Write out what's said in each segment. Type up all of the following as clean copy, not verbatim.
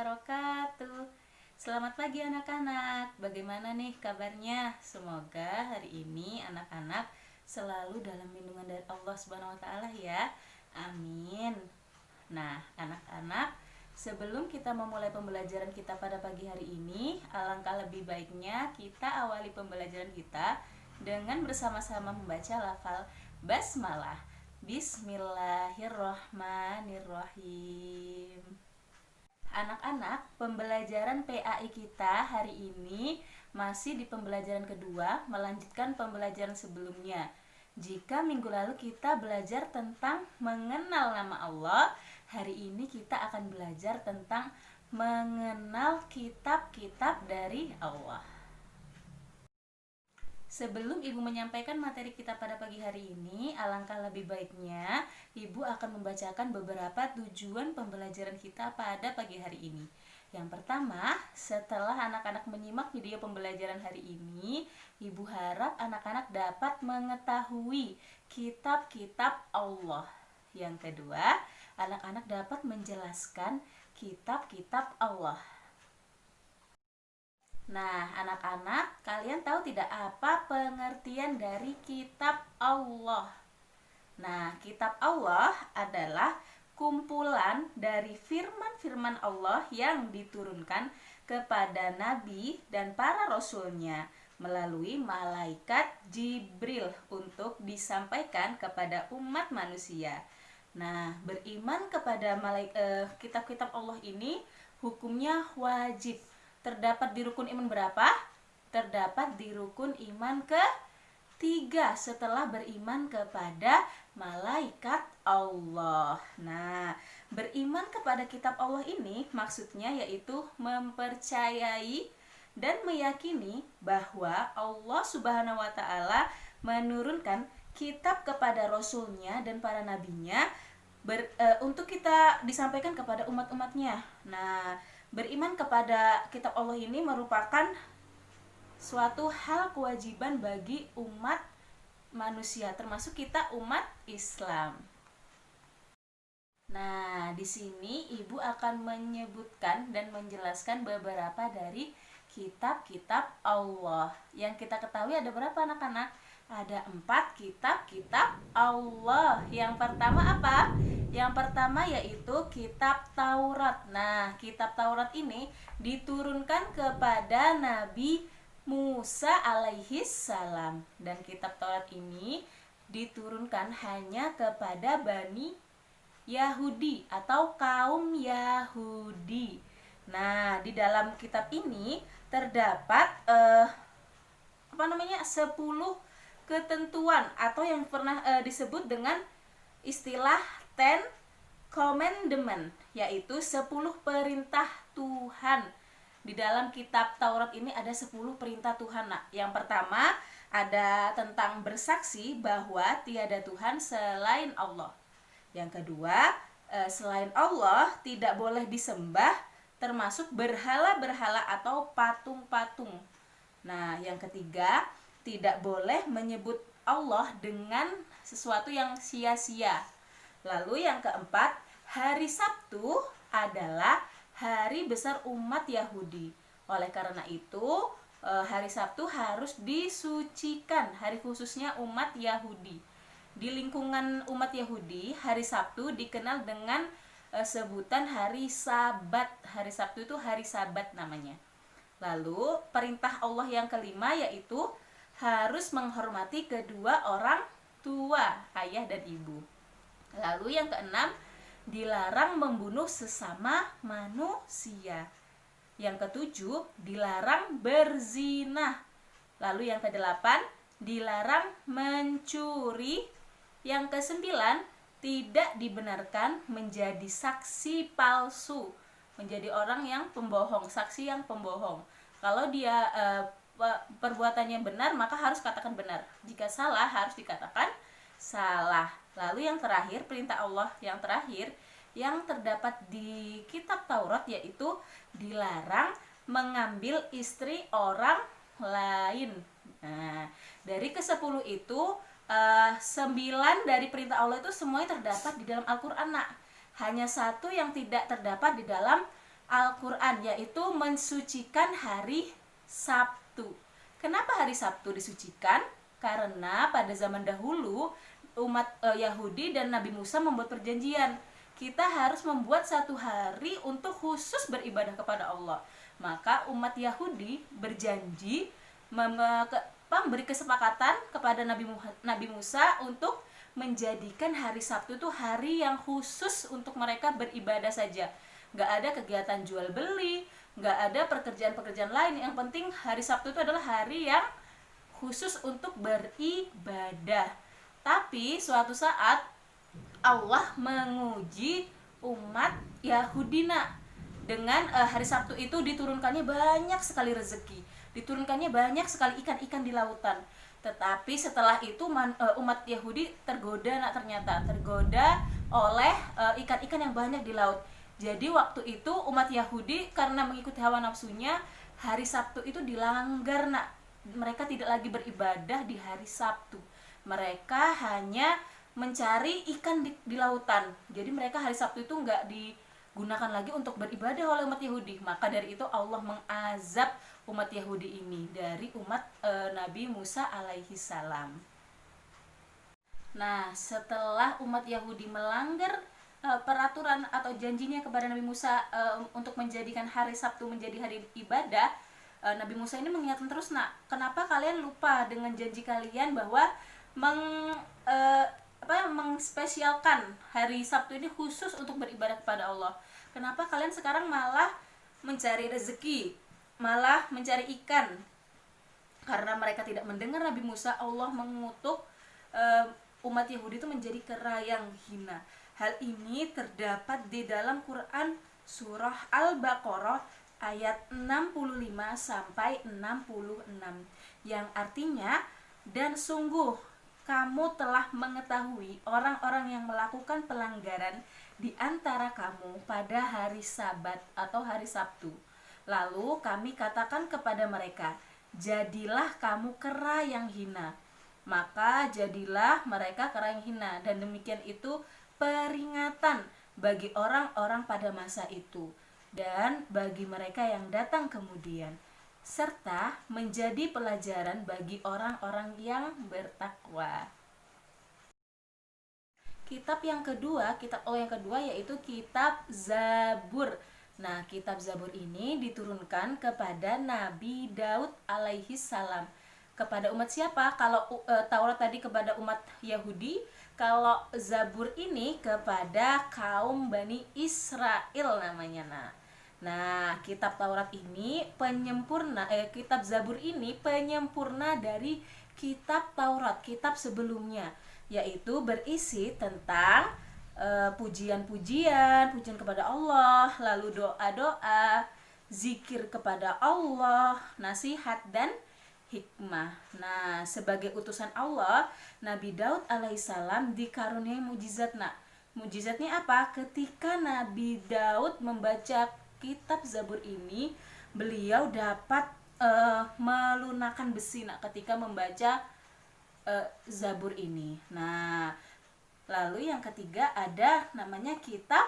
wabarakatuh. Selamat pagi anak-anak. Bagaimana nih kabarnya? Semoga hari ini anak-anak selalu dalam lindungan dari Allah Subhanahu wa taala ya. Amin. Nah, anak-anak, sebelum kita memulai pembelajaran kita pada pagi hari ini, alangkah lebih baiknya kita awali pembelajaran kita dengan bersama-sama membaca lafal basmalah. Bismillahirrohmanirrohim. Anak-anak, pembelajaran PAI kita hari ini masih di pembelajaran kedua, melanjutkan pembelajaran sebelumnya. Jika minggu lalu kita belajar tentang mengenal nama Allah, hari ini kita akan belajar tentang mengenal kitab-kitab dari Allah. Sebelum Ibu menyampaikan materi kita pada pagi hari ini, alangkah lebih baiknya Ibu akan membacakan beberapa tujuan pembelajaran kita pada pagi hari ini. Yang pertama, setelah anak-anak menyimak video pembelajaran hari ini, Ibu harap anak-anak dapat mengetahui kitab-kitab Allah. Yang kedua, anak-anak dapat menjelaskan kitab-kitab Allah. Nah, anak-anak, kalian tahu tidak apa pengertian dari kitab Allah? Nah, kitab Allah adalah kumpulan dari firman-firman Allah yang diturunkan kepada Nabi dan para Rasulnya melalui malaikat Jibril untuk disampaikan kepada umat manusia. Nah, beriman kepada kitab-kitab Allah ini hukumnya wajib. Terdapat di rukun iman berapa? Terdapat di rukun iman ketiga setelah beriman kepada malaikat Allah. Nah, beriman kepada kitab Allah ini maksudnya yaitu mempercayai dan meyakini bahwa Allah Subhanahu wa taala menurunkan kitab kepada Rasulnya dan para nabinya untuk kita disampaikan kepada umat-umatnya. Nah, beriman kepada kitab Allah ini merupakan suatu hal kewajiban bagi umat manusia, termasuk kita umat Islam. Nah, di sini Ibu akan menyebutkan dan menjelaskan beberapa dari kitab-kitab Allah. Yang kita ketahui ada berapa anak-anak? Ada 4 kitab-kitab Allah. Yang pertama apa? Yang pertama yaitu kitab Taurat. Nah, kitab Taurat ini diturunkan kepada Nabi Musa alaihi salam. Dan kitab Taurat ini diturunkan hanya kepada Bani Yahudi atau kaum Yahudi. Nah, di dalam kitab ini terdapat 10 ketentuan atau yang pernah disebut dengan istilah Ten Commandment, yaitu 10 perintah Tuhan. Di dalam kitab Taurat ini ada 10 perintah Tuhan. Nah, yang pertama ada tentang bersaksi bahwa tiada Tuhan selain Allah. Yang kedua, selain Allah tidak boleh disembah, termasuk berhala-berhala atau patung-patung. Nah, yang ketiga, tidak boleh menyebut Allah dengan sesuatu yang sia-sia. Lalu yang keempat, hari Sabtu adalah hari besar umat Yahudi. Oleh karena itu, hari Sabtu harus disucikan, hari khususnya umat Yahudi. Di lingkungan umat Yahudi, hari Sabtu dikenal dengan sebutan hari Sabat. Hari Sabtu itu hari Sabat namanya. Lalu, perintah Allah yang kelima yaitu harus menghormati kedua orang tua, ayah dan ibu. Lalu yang keenam, dilarang membunuh sesama manusia. Yang ketujuh, dilarang berzina. Lalu yang kedelapan, dilarang mencuri. Yang kesembilan, tidak dibenarkan menjadi saksi palsu, menjadi orang yang pembohong, saksi yang pembohong. Kalau dia perbuatannya benar, maka harus katakan benar. Jika salah, harus dikatakan salah. Lalu yang terakhir, perintah Allah yang terakhir yang terdapat di kitab Taurat yaitu dilarang mengambil istri orang lain. Nah, dari ke-10 itu 9 dari perintah Allah itu semuanya terdapat di dalam Al-Quran. Hanya satu yang tidak terdapat di dalam Al-Quran, yaitu mensucikan hari Sabtu. Kenapa hari Sabtu disucikan? Karena pada zaman dahulu umat Yahudi dan Nabi Musa membuat perjanjian, kita harus membuat satu hari untuk khusus beribadah kepada Allah. Maka umat Yahudi berjanji memberi kesepakatan kepada Nabi Musa untuk menjadikan hari Sabtu itu hari yang khusus untuk mereka beribadah saja. Nggak ada kegiatan jual beli, nggak ada pekerjaan-pekerjaan lain. Yang penting hari Sabtu itu adalah hari yang khusus untuk beribadah. Tapi suatu saat Allah menguji umat Yahudi dengan hari Sabtu itu diturunkannya banyak sekali rezeki, diturunkannya banyak sekali ikan-ikan di lautan. Tetapi setelah itu umat Yahudi tergoda oleh ikan-ikan yang banyak di laut. Jadi waktu itu umat Yahudi karena mengikuti hawa nafsunya, hari Sabtu itu dilanggar Mereka tidak lagi beribadah di hari Sabtu. Mereka hanya mencari ikan di lautan. Jadi mereka hari Sabtu itu nggak digunakan lagi untuk beribadah oleh umat Yahudi. Maka dari itu Allah mengazab umat Yahudi ini dari umat Nabi Musa alaihi salam. Nah, setelah umat Yahudi melanggar peraturan atau janjinya kepada Nabi Musa untuk menjadikan hari Sabtu menjadi hari ibadah, Nabi Musa ini mengingatkan terus, kenapa kalian lupa dengan janji kalian bahwa mengspesialkan hari Sabtu ini khusus untuk beribadah kepada Allah? Kenapa kalian sekarang malah mencari rezeki, malah mencari ikan? Karena mereka tidak mendengar Nabi Musa, Allah mengutuk umat Yahudi itu menjadi kera yang hina. Hal ini terdapat di dalam Quran surah Al-Baqarah ayat 65 sampai 66 yang artinya, dan sungguh kamu telah mengetahui orang-orang yang melakukan pelanggaran di antara kamu pada hari Sabat atau hari Sabtu. Lalu kami katakan kepada mereka, jadilah kamu kera yang hina. Maka jadilah mereka kera yang hina, dan demikian itu peringatan bagi orang-orang pada masa itu dan bagi mereka yang datang kemudian, serta menjadi pelajaran bagi orang-orang yang bertakwa. Kitab yang kedua yaitu kitab Zabur. Nah, kitab Zabur ini diturunkan kepada Nabi Daud alaihi salam. Kepada umat siapa? Kalau Taurat tadi kepada umat Yahudi, kalau Zabur ini kepada kaum Bani Israel namanya. Nah, kitab Taurat ini kitab Zabur ini penyempurna dari kitab Taurat, kitab sebelumnya, yaitu berisi tentang pujian kepada Allah, lalu doa-doa, zikir kepada Allah, nasihat dan hikmah. Nah, sebagai utusan Allah, Nabi Daud alaihissalam dikaruniai mujizat. Mujizatnya apa? Ketika Nabi Daud membaca kitab Zabur ini, beliau dapat melunakkan besi ketika membaca Zabur ini. Nah, lalu yang ketiga ada namanya kitab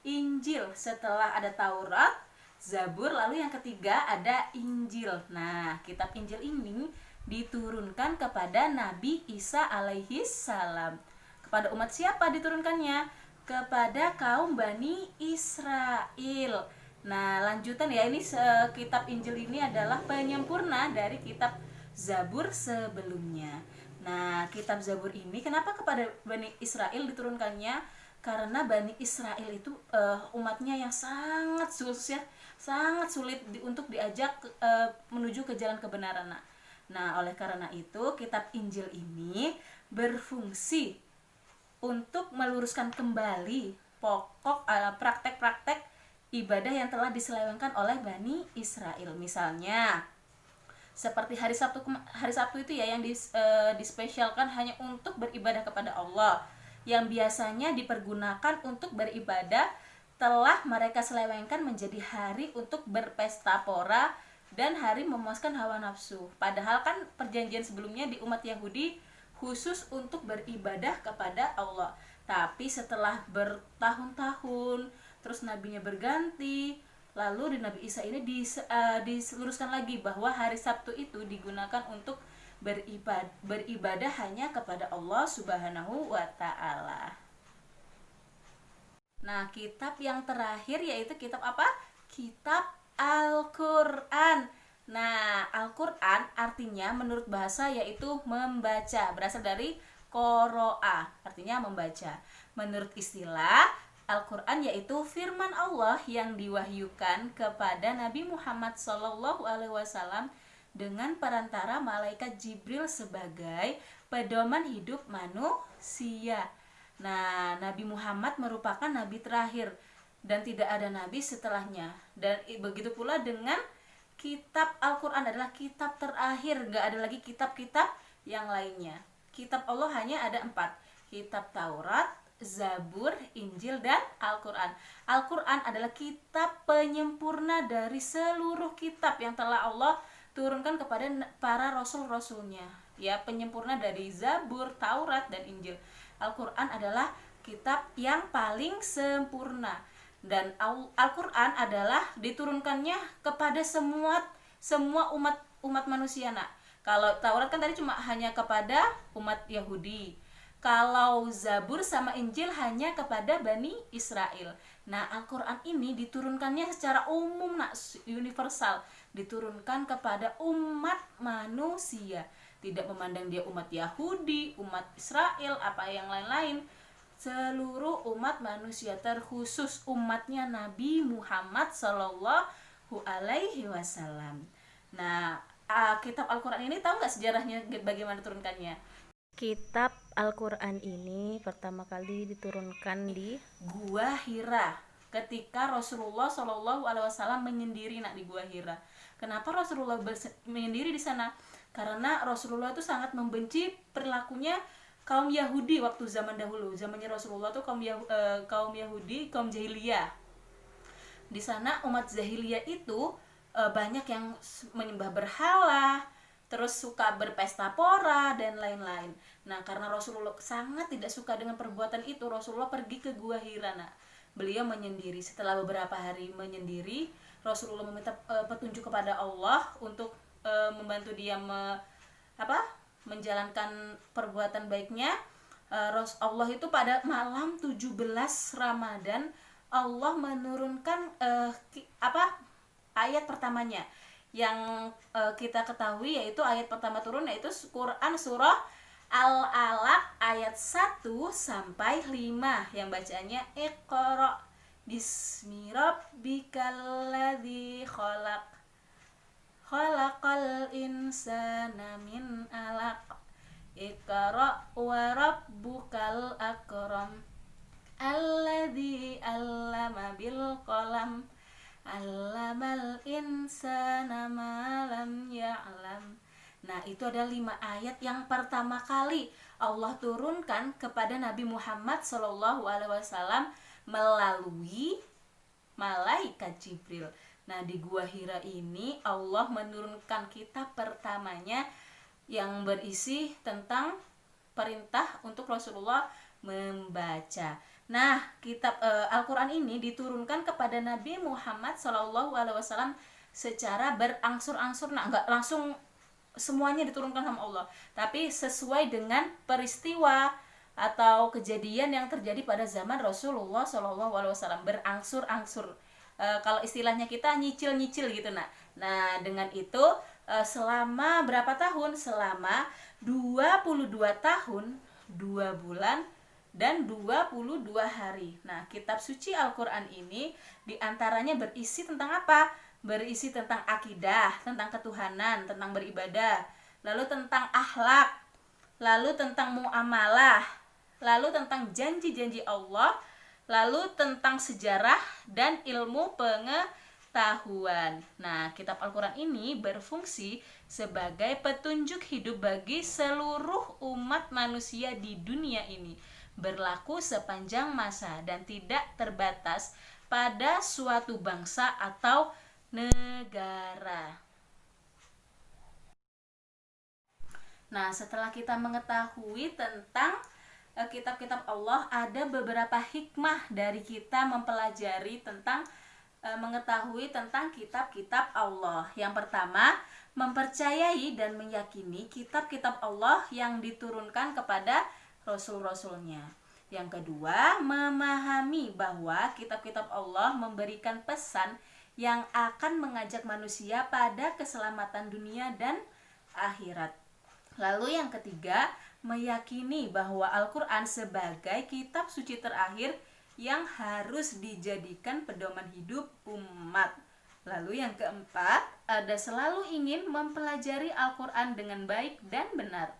Injil. Setelah ada Taurat, Zabur, lalu yang ketiga ada Injil. Nah, kitab Injil ini diturunkan kepada Nabi Isa alaihi salam. Kepada umat siapa diturunkannya? Kepada kaum Bani Israel. Nah, lanjutan ya, ini kitab Injil ini adalah penyempurna dari kitab Zabur sebelumnya. Nah, kitab Zabur ini kenapa kepada Bani Israel diturunkannya? Karena Bani Israel itu umatnya yang sangat sulit untuk diajak menuju ke jalan kebenaran. Nah, oleh karena itu kitab Injil ini berfungsi untuk meluruskan kembali pokok praktek-praktek ibadah yang telah diselewengkan oleh Bani Israel. Misalnya seperti hari Sabtu itu ya, yang dispesialkan hanya untuk beribadah kepada Allah, yang biasanya dipergunakan untuk beribadah, telah mereka selewengkan menjadi hari untuk berpesta pora dan hari memuaskan hawa nafsu. Padahal kan perjanjian sebelumnya di umat Yahudi khusus untuk beribadah kepada Allah. Tapi setelah bertahun-tahun, terus nabinya berganti, Lalu di Nabi Isa ini diseluruskan lagi bahwa hari Sabtu itu digunakan untuk beribadah hanya kepada Allah Subhanahu wa Ta'ala. Nah, kitab yang terakhir yaitu kitab apa? Kitab Al-Qur'an. Nah, Al-Qur'an artinya menurut bahasa yaitu membaca, berasal dari qoro'a, artinya membaca. Menurut istilah, Al-Qur'an yaitu firman Allah yang diwahyukan kepada Nabi Muhammad SAW dengan perantara malaikat Jibril sebagai pedoman hidup manusia. Nah, Nabi Muhammad merupakan nabi terakhir dan tidak ada nabi setelahnya. Dan begitu pula dengan kitab Al-Quran adalah kitab terakhir, nggak ada lagi kitab-kitab yang lainnya. Kitab Allah hanya ada 4, kitab Taurat, Zabur, Injil, dan Al-Quran. Al-Quran adalah kitab penyempurna dari seluruh kitab yang telah Allah turunkan kepada para rasul-rasulnya, ya, penyempurna dari Zabur, Taurat, dan Injil. Al-Quran adalah kitab yang paling sempurna, dan Al-Quran adalah diturunkannya kepada semua umat manusia. Nah, kalau Taurat kan tadi cuma hanya kepada umat Yahudi, kalau Zabur sama Injil hanya kepada Bani Israel. Nah, Al-Quran ini diturunkannya secara umum, universal, diturunkan kepada umat manusia, tidak memandang dia umat Yahudi, umat Israel, apa yang lain-lain. Seluruh umat manusia, terkhusus umatnya Nabi Muhammad Sallallahu Alaihi Wasallam. Nah, kitab Al-Quran ini tahu nggak sejarahnya bagaimana turunkannya? Kitab Al-Quran ini pertama kali diturunkan di Gua Hira, ketika Rasulullah Shallallahu Alaihi Wasallam menyendiri di Gua Hira. Kenapa Rasulullah menyendiri di sana? Karena Rasulullah itu sangat membenci perilakunya kaum Yahudi waktu zaman dahulu. Zamannya Rasulullah tuh kaum Yahudi, kaum jahiliyah. Di sana umat jahiliyah itu banyak yang menyembah berhala, terus suka berpesta pora dan lain-lain. Nah, karena Rasulullah sangat tidak suka dengan perbuatan itu, Rasulullah pergi ke Gua Hira. Beliau menyendiri. Setelah beberapa hari menyendiri, Rasulullah meminta petunjuk kepada Allah untuk membantu dia menjalankan perbuatan baiknya. Allah itu pada malam 17 Ramadan Allah menurunkan ayat pertamanya yang kita ketahui, yaitu ayat pertama turun yaitu Quran surah Al-Alaq ayat 1 sampai 5 yang bacaannya Iqra bismi rabbikal ladzi khalaq khalaqal insana min 'alaq Iqra wa rabbukal akram alladzi 'allama bil qalam 'allamal insana ma lam ya'lam. Nah, itu ada 5 ayat yang pertama kali Allah turunkan kepada Nabi Muhammad SAW melalui malaikat Jibril. Nah, di Gua Hira ini Allah menurunkan kitab pertamanya yang berisi tentang perintah untuk Rasulullah membaca. Nah, kitab Al-Quran ini diturunkan kepada Nabi Muhammad SAW secara berangsur-angsur. Nah, nggak langsung semuanya diturunkan sama Allah, tapi sesuai dengan peristiwa atau kejadian yang terjadi pada zaman Rasulullah SAW, berangsur-angsur. Kalau istilahnya kita nyicil-nyicil gitu. Nah, dengan itu selama berapa tahun? Selama 22 tahun, 2 bulan dan 22 hari. Nah, kitab suci Al-Quran ini diantaranya berisi tentang apa? Berisi tentang akidah, tentang ketuhanan, tentang beribadah, lalu tentang akhlak, lalu tentang muamalah, lalu tentang janji-janji Allah, lalu tentang sejarah dan ilmu pengetahuan. Nah, kitab Al-Quran ini berfungsi sebagai petunjuk hidup bagi seluruh umat manusia di dunia ini, berlaku sepanjang masa dan tidak terbatas pada suatu bangsa atau negara. Nah, setelah kita mengetahui tentang kitab-kitab Allah, ada beberapa hikmah dari kita mempelajari tentang mengetahui tentang kitab-kitab Allah. Yang pertama, mempercayai dan meyakini kitab-kitab Allah yang diturunkan kepada rasul-rasulnya. Yang kedua, memahami bahwa kitab-kitab Allah memberikan pesan yang akan mengajak manusia pada keselamatan dunia dan akhirat. Lalu yang ketiga, meyakini bahwa Al-Quran sebagai kitab suci terakhir yang harus dijadikan pedoman hidup umat. Lalu yang keempat, ada selalu ingin mempelajari Al-Quran dengan baik dan benar.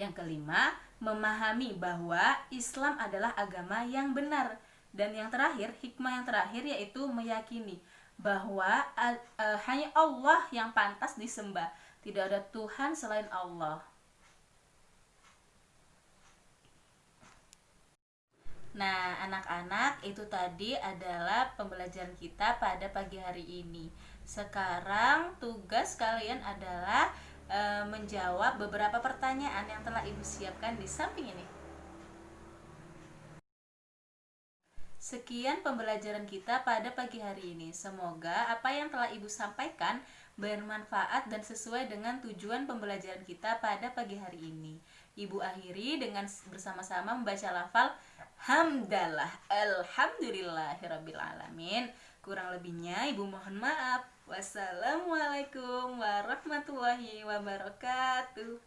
Yang kelima, memahami bahwa Islam adalah agama yang benar. Dan yang terakhir, hikmah yang terakhir yaitu meyakini bahwa hanya Allah yang pantas disembah. Tidak ada Tuhan selain Allah. Nah, anak-anak, itu tadi adalah pembelajaran kita pada pagi hari ini. Sekarang tugas kalian adalah menjawab beberapa pertanyaan yang telah Ibu siapkan di samping ini. Sekian pembelajaran kita pada pagi hari ini. Semoga apa yang telah Ibu sampaikan bermanfaat dan sesuai dengan tujuan pembelajaran kita pada pagi hari ini. Ibu akhiri dengan bersama-sama membaca lafal hamdalah, alhamdulillahirabbil alamin. Kurang lebihnya Ibu mohon maaf. Wassalamualaikum warahmatullahi wabarakatuh.